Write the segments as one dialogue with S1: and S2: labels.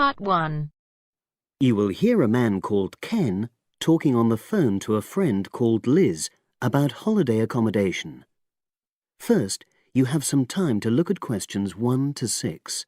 S1: Part 1.
S2: You will hear a man called Ken talking on the phone to a friend called Liz about holiday accommodation. First, you have some time to look at questions 1 to 6.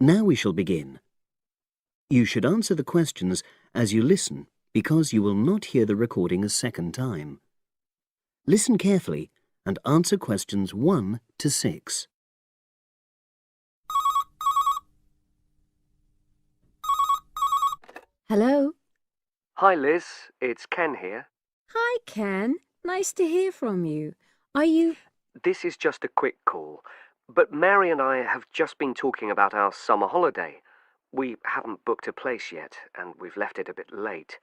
S2: Now we shall begin. You should answer the questions as you listen because you will not hear the recording a second time. Listen carefully and answer questions 1 to 6.
S3: Hello.
S4: Hi Liz, it's Ken here.
S3: Hi, Ken. Nice to hear from you. Are you...
S4: This is just a quick call, but Mary and I have just been talking about our summer holiday. We haven't booked a place yet, and we've left it a bit late.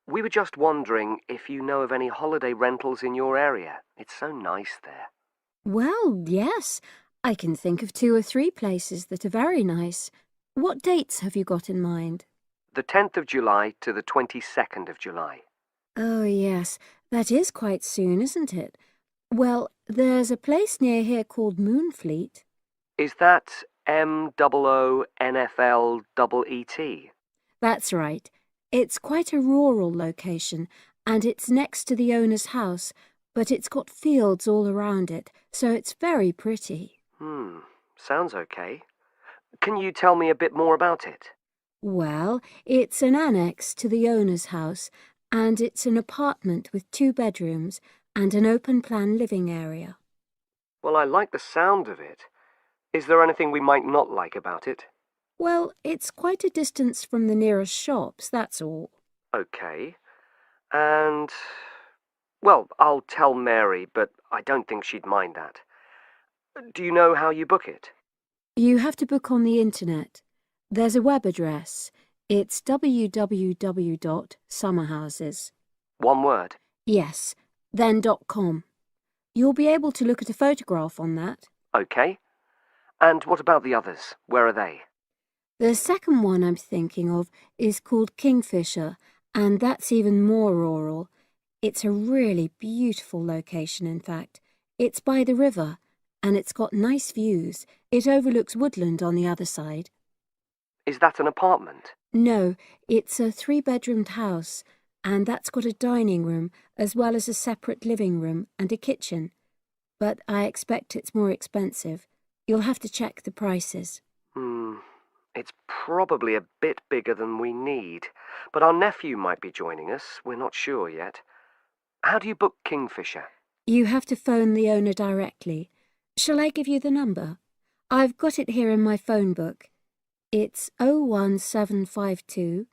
S4: We were just wondering if you know of any holiday rentals in your area. It's so nice there.
S3: Well, yes. I can think of 2 or 3 places that are very nice. What dates have you got in mind?
S4: The 10th of July to the 22nd of July.
S3: Oh, yes. That is quite soon, isn't it? Well, there's a place near here called Moonfleet.
S4: Is that MOONFLEET?
S3: That's right. It's quite a rural location, and it's next to the owner's house, but it's got fields all around it, so it's very pretty.
S4: Sounds okay. Can you tell me a bit more about it?
S3: Well, it's an annex to the owner's house, and it's an apartment with 2 bedrooms and an open-plan living area.
S4: Well, I like the sound of it. Is there anything we might not like about it?
S3: Well, it's quite a distance from the nearest shops, that's all.
S4: Okay. And... well, I'll tell Mary, but I don't think she'd mind that. Do you know how you book it?
S3: You have to book on the internet. There's a web address. It's www.summerhouses.
S4: One word?
S3: Yes, then .com. You'll be able to look at a photograph on that.
S4: Okay. And what about the others? Where are they?
S3: The second one I'm thinking of is called Kingfisher, and that's even more rural. It's a really beautiful location, in fact. It's by the river, and it's got nice views. It overlooks woodland on the other side.
S4: Is that an apartment?
S3: No, it's a 3-bedroomed house, and that's got a dining room as well as a separate living room and a kitchen. But I expect it's more expensive. You'll have to check the prices.
S4: It's probably a bit bigger than we need, but our nephew might be joining us. We're not sure yet. How do you book Kingfisher?
S3: You have to phone the owner directly. Shall I give you the number? I've got it here in my phone book. It's 01752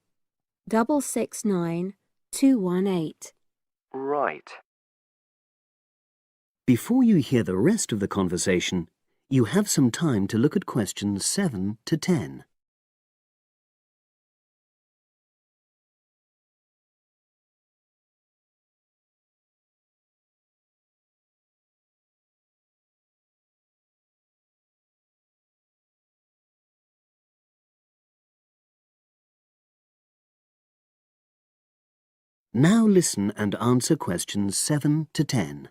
S3: 669 218.
S4: Right.
S2: Before you hear the rest of the conversation, you have some time to look at questions 7 to 10. Now listen and answer questions 7 to 10.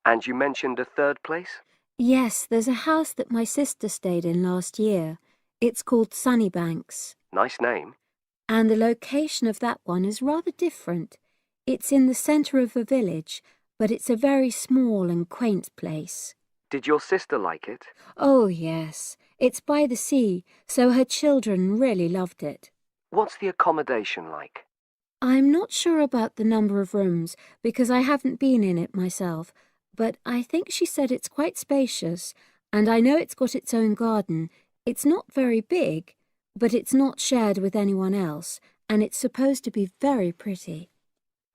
S4: And you mentioned a third place?
S3: Yes, there's a house that my sister stayed in last year. It's called Sunnybanks.
S4: Nice name.
S3: And the location of that one is rather different. It's in the centre of a village, but it's a very small and quaint place.
S4: Did your sister like it?
S3: Oh, yes. It's by the sea, so her children really loved it.
S4: What's the accommodation like?
S3: I'm not sure about the number of rooms, because I haven't been in it myself, but I think she said it's quite spacious, and I know it's got its own garden. It's not very big, but it's not shared with anyone else, and it's supposed to be very pretty.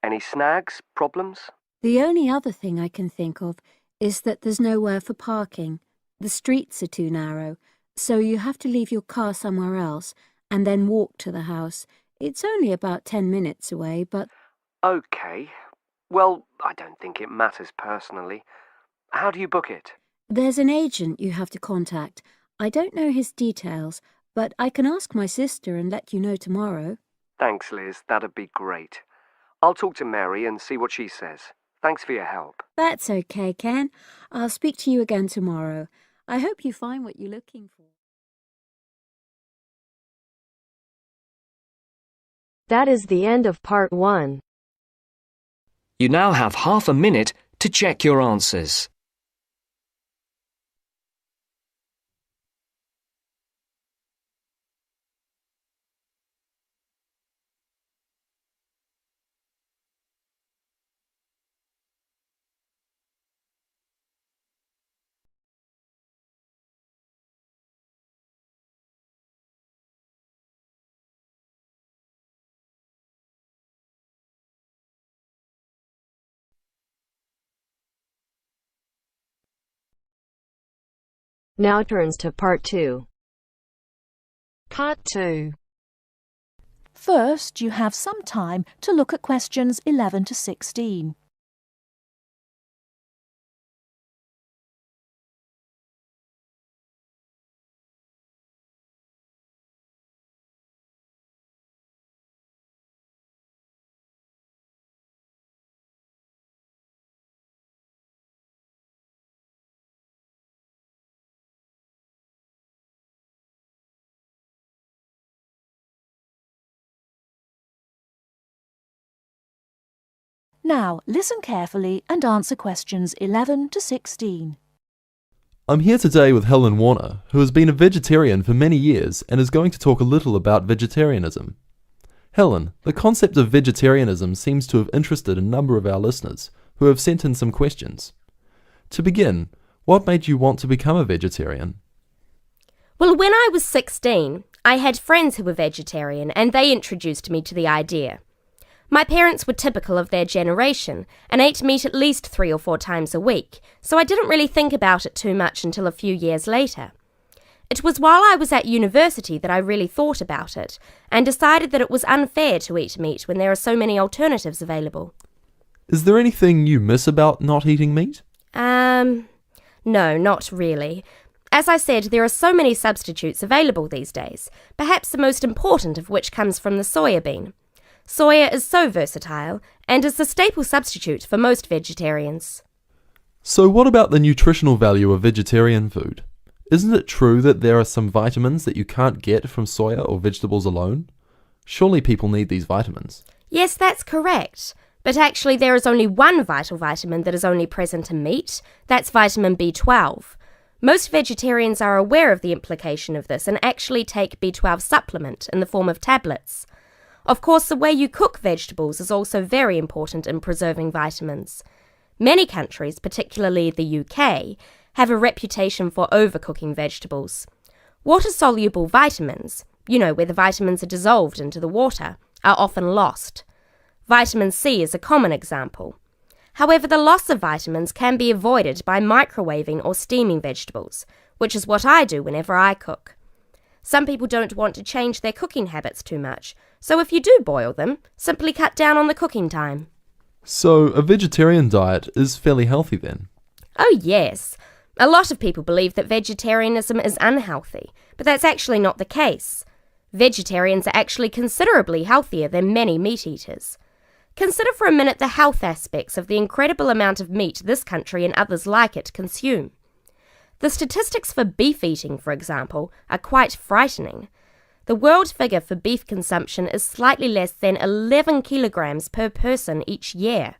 S4: Any snags? Problems?
S3: The only other thing I can think of is that there's nowhere for parking. The streets are too narrow, so you have to leave your car somewhere else and then walk to the house. It's only about 10 minutes away, but...
S4: Okay. Well, I don't think it matters personally. How do you book it?
S3: There's an agent you have to contact. I don't know his details, but I can ask my sister and let you know tomorrow.
S4: Thanks, Liz. That'd be great. I'll talk to Mary and see what she says. Thanks for your help.
S3: That's okay, Ken. I'll speak to you again tomorrow. I hope you find what you're looking for.
S1: That is the end of part 1.
S5: You now have half a minute to check your answers.
S1: Now turns to part 2.
S6: Part 2. First, you have some time to look at questions 11 to 16. Now, listen carefully and answer questions 11 to 16.
S7: I'm here today with Helen Warner, who has been a vegetarian for many years and is going to talk a little about vegetarianism. Helen, the concept of vegetarianism seems to have interested a number of our listeners, who have sent in some questions. To begin, what made you want to become a vegetarian?
S8: Well, when I was 16, I had friends who were vegetarian and they introduced me to the idea. My parents were typical of their generation and ate meat at least 3 or 4 times a week, so I didn't really think about it too much until a few years later. It was while I was at university that I really thought about it and decided that it was unfair to eat meat when there are so many alternatives available.
S7: Is there anything you miss about not eating meat?
S8: No, not really. As I said, there are so many substitutes available these days, perhaps the most important of which comes from the soya bean. Soya is so versatile and is the staple substitute for most vegetarians.
S7: So what about the nutritional value of vegetarian food? Isn't it true that there are some vitamins that you can't get from soya or vegetables alone? Surely people need these vitamins.
S8: Yes, that's correct. But actually there is only one vital vitamin that is only present in meat. That's vitamin B12. Most vegetarians are aware of the implication of this and actually take B12 supplement in the form of tablets. Of course, the way you cook vegetables is also very important in preserving vitamins. Many countries, particularly the UK, have a reputation for overcooking vegetables. Water-soluble vitamins, where the vitamins are dissolved into the water, are often lost. Vitamin C is a common example. However, the loss of vitamins can be avoided by microwaving or steaming vegetables, which is what I do whenever I cook. Some people don't want to change their cooking habits too much, so if you do boil them, simply cut down on the cooking time.
S7: So a vegetarian diet is fairly healthy then?
S8: Oh yes. A lot of people believe that vegetarianism is unhealthy, but that's actually not the case. Vegetarians are actually considerably healthier than many meat eaters. Consider for a minute the health aspects of the incredible amount of meat this country and others like it consume. The statistics for beef eating, for example, are quite frightening. The world figure for beef consumption is slightly less than 11 kilograms per person each year.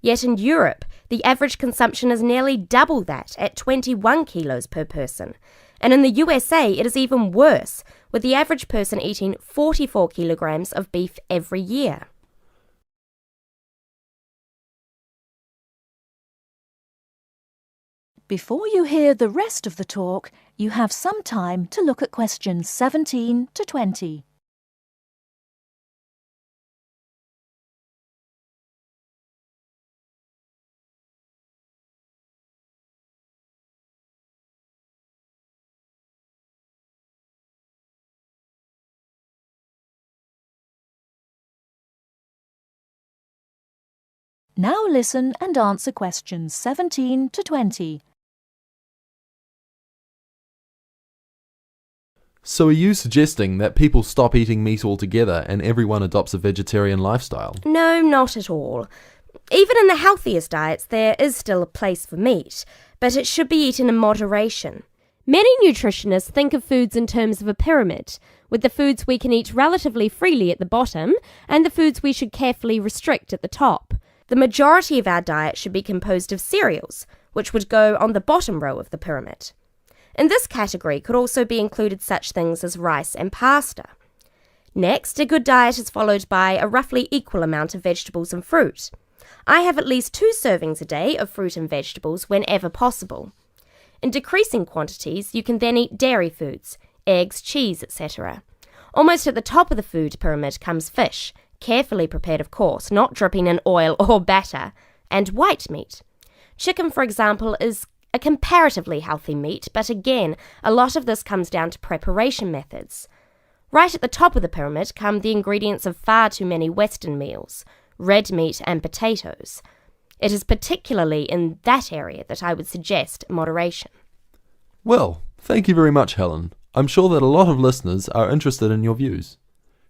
S8: Yet in Europe, the average consumption is nearly double that at 21 kilos per person. And in the USA, it is even worse, with the average person eating 44 kilograms of beef every year.
S6: Before you hear the rest of the talk, you have some time to look at questions 17 to 20. Now listen and answer questions 17 to 20.
S7: So are you suggesting that people stop eating meat altogether and everyone adopts a vegetarian lifestyle?
S8: No, not at all. Even in the healthiest diets, there is still a place for meat, but it should be eaten in moderation. Many nutritionists think of foods in terms of a pyramid, with the foods we can eat relatively freely at the bottom and the foods we should carefully restrict at the top. The majority of our diet should be composed of cereals, which would go on the bottom row of the pyramid. In this category could also be included such things as rice and pasta. Next, a good diet is followed by a roughly equal amount of vegetables and fruit. I have at least 2 servings a day of fruit and vegetables whenever possible. In decreasing quantities, you can then eat dairy foods, eggs, cheese, etc. Almost at the top of the food pyramid comes fish, carefully prepared of course, not dripping in oil or batter, and white meat. Chicken, for example, is a comparatively healthy meat, but again, a lot of this comes down to preparation methods. Right at the top of the pyramid come the ingredients of far too many Western meals, red meat and potatoes. It is particularly in that area that I would suggest moderation.
S7: Well, thank you very much, Helen. I'm sure that a lot of listeners are interested in your views.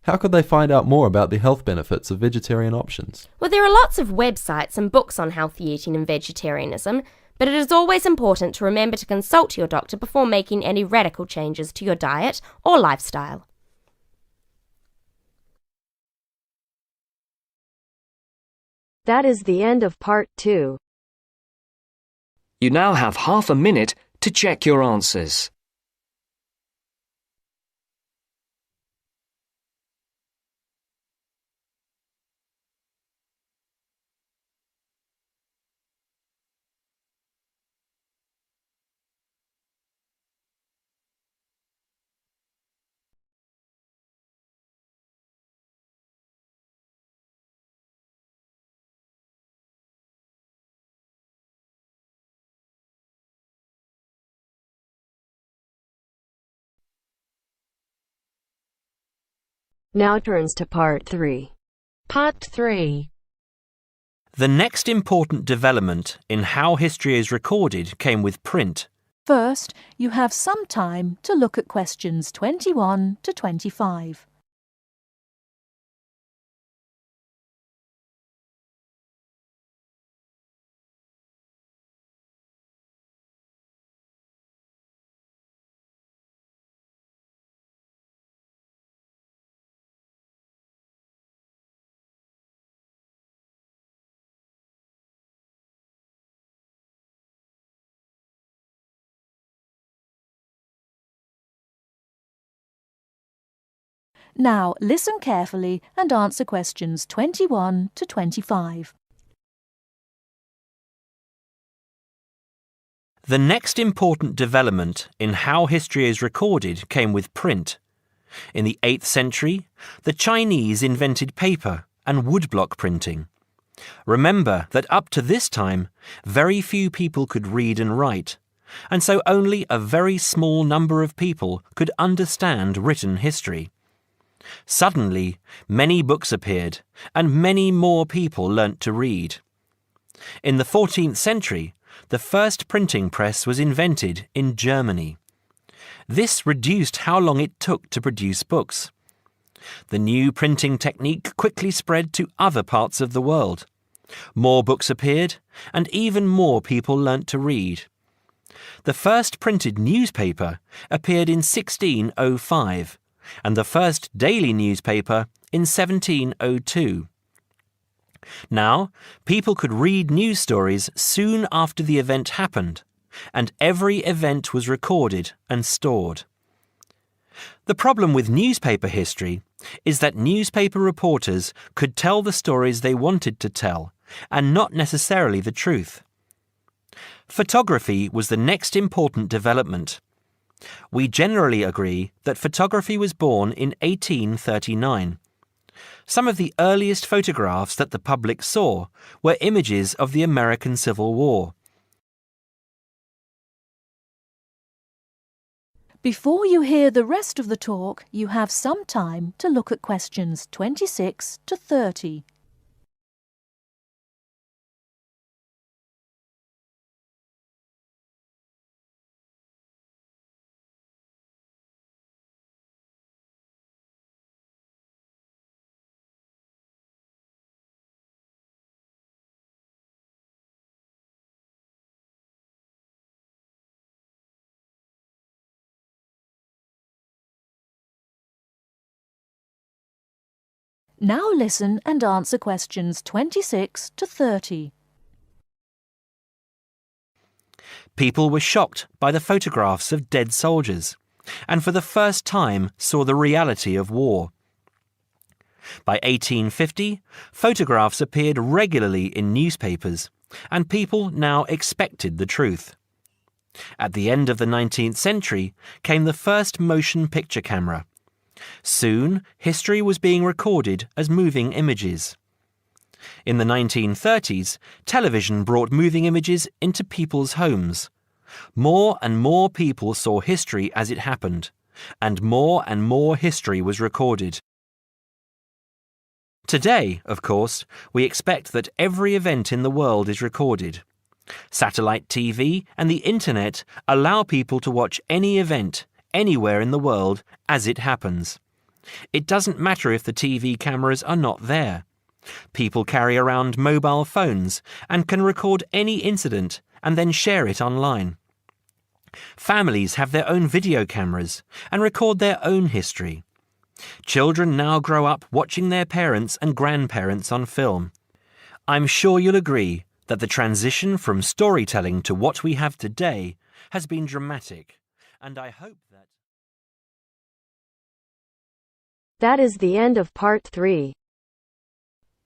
S7: How could they find out more about the health benefits of vegetarian options?
S8: Well, there are lots of websites and books on healthy eating and vegetarianism, but it is always important to remember to consult your doctor before making any radical changes to your diet or lifestyle.
S1: That is the end of part 2.
S5: You now have half a minute to check your answers.
S1: Now turns to part 3.
S6: Part 3.
S9: The next important development in how history is recorded came with print.
S6: First, you have some time to look at questions 21 to 25. Now listen carefully and answer questions 21 to 25.
S9: The next important development in how history is recorded came with print. In the 8th century, the Chinese invented paper and woodblock printing. Remember that up to this time, very few people could read and write, and so only a very small number of people could understand written history. Suddenly, many books appeared, and many more people learnt to read. In the 14th century, the first printing press was invented in Germany. This reduced how long it took to produce books. The new printing technique quickly spread to other parts of the world. More books appeared, and even more people learnt to read. The first printed newspaper appeared in 1605, and the first daily newspaper in 1702. Now, people could read news stories soon after the event happened, and every event was recorded and stored. The problem with newspaper history is that newspaper reporters could tell the stories they wanted to tell, and not necessarily the truth. Photography was the next important development. We generally agree that photography was born in 1839. Some of the earliest photographs that the public saw were images of the American Civil War.
S6: Before you hear the rest of the talk, you have some time to look at questions 26 to 30. Now listen and answer questions 26 to 30.
S9: People were shocked by the photographs of dead soldiers, and for the first time saw the reality of war. By 1850, photographs appeared regularly in newspapers, and people now expected the truth. At the end of the 19th century came the first motion picture camera. Soon, history was being recorded as moving images. In the 1930s, television brought moving images into people's homes. More and more people saw history as it happened, and more history was recorded. Today, of course, we expect that every event in the world is recorded. Satellite TV and the Internet allow people to watch any event, anywhere in the world, as it happens. It doesn't matter if the TV cameras are not there. People carry around mobile phones and can record any incident and then share it online. Families have their own video cameras and record their own history. Children now grow up watching their parents and grandparents on film. I'm sure you'll agree that the transition from storytelling to what we have today has been dramatic, and I hope that...
S1: That is the end of part 3.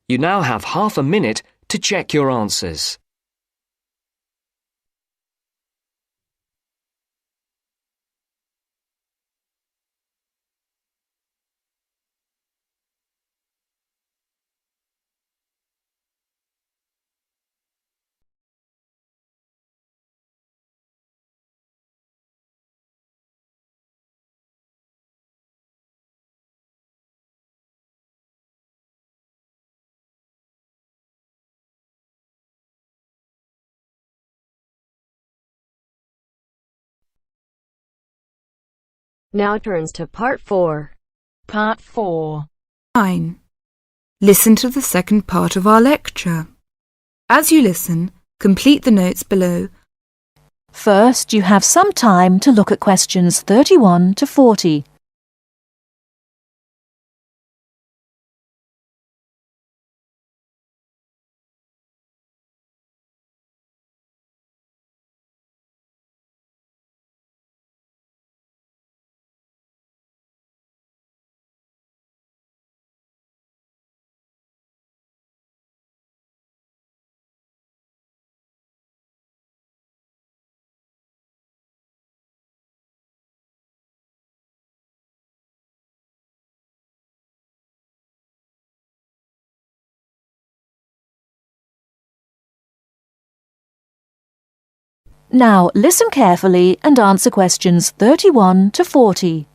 S5: You now have half a minute to check your answers.
S1: Now turns to part 4.
S6: Part 4.
S10: 9. Listen to the second part of our lecture. As you listen, complete the notes below.
S6: First, you have some time to look at questions 31 to 40. Now listen carefully and answer questions 31 to 40.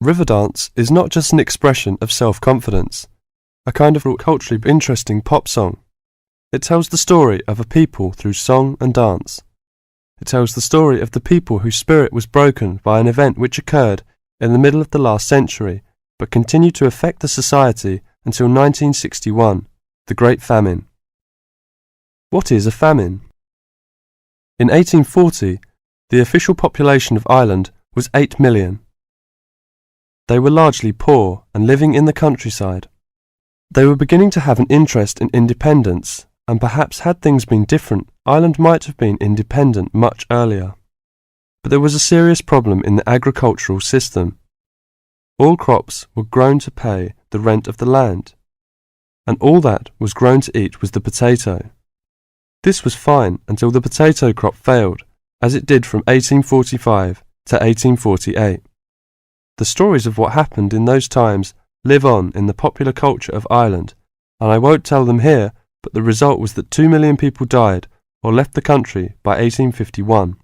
S11: Riverdance is not just an expression of self-confidence, a kind of culturally interesting pop song. It tells the story of a people through song and dance. It tells the story of the people whose spirit was broken by an event which occurred in the middle of the last century, but continued to affect the society until 1961, the Great Famine. What is a famine? In 1840, the official population of Ireland was 8 million. They were largely poor and living in the countryside. They were beginning to have an interest in independence, and perhaps had things been different, Ireland might have been independent much earlier. But there was a serious problem in the agricultural system. All crops were grown to pay the rent of the land, and all that was grown to eat was the potato. This was fine until the potato crop failed, as it did from 1845 to 1848. The stories of what happened in those times live on in the popular culture of Ireland, and I won't tell them here, but the result was that 2 million people died or left the country by 1851.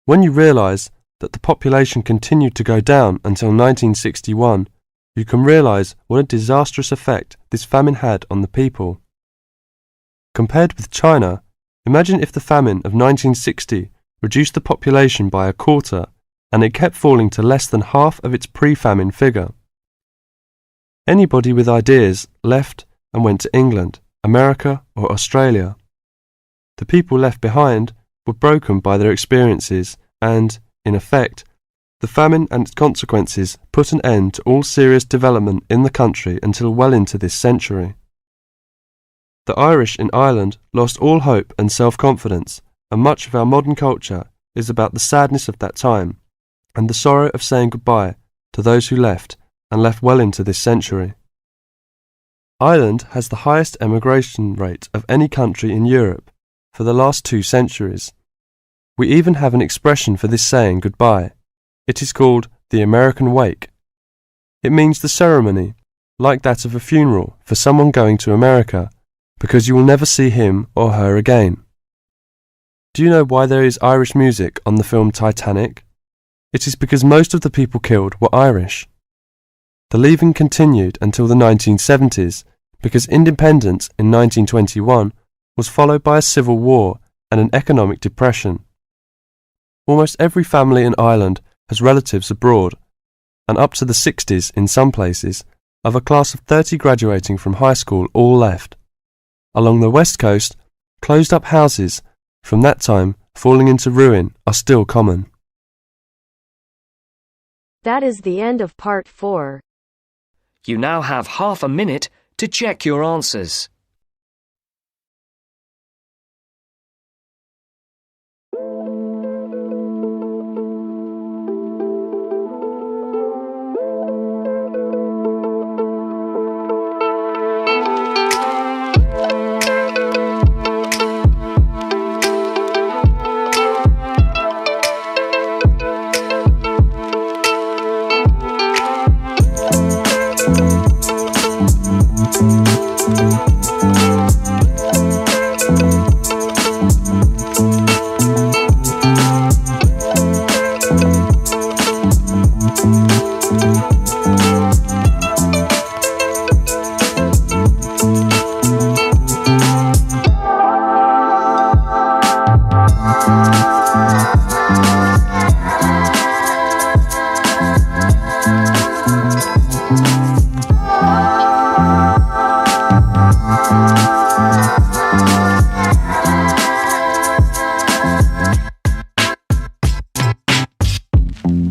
S11: When you realise that the population continued to go down until 1961, you can realise what a disastrous effect this famine had on the people. Compared with China, imagine if the famine of 1960 reduced the population by a quarter and it kept falling to less than half of its pre-famine figure. Anybody with ideas left and went to England, America or Australia. The people left behind were broken by their experiences and, in effect, The famine and its consequences put an end to all serious development in the country until well into this century. The Irish in Ireland lost all hope and self-confidence, and much of our modern culture is about the sadness of that time and the sorrow of saying goodbye to those who left and left well into this century. Ireland has the highest emigration rate of any country in Europe for the last 2 centuries. We even have an expression for this saying goodbye. It is called the American wake. It means the ceremony, like that of a funeral for someone going to America, because you will never see him or her again. Do you know why there is Irish music on the film Titanic? It is because most of the people killed were Irish. The leaving continued until the 1970s because independence in 1921 was followed by a civil war and an economic depression. Almost every family in Ireland has relatives abroad, and up to the 60s in some places, of a class of 30 graduating from high school all left. Along the west coast, closed-up houses from that time falling into ruin are still common.
S1: That is the end of part 4.
S5: You now have half a minute to check your answers.
S12: Thank you.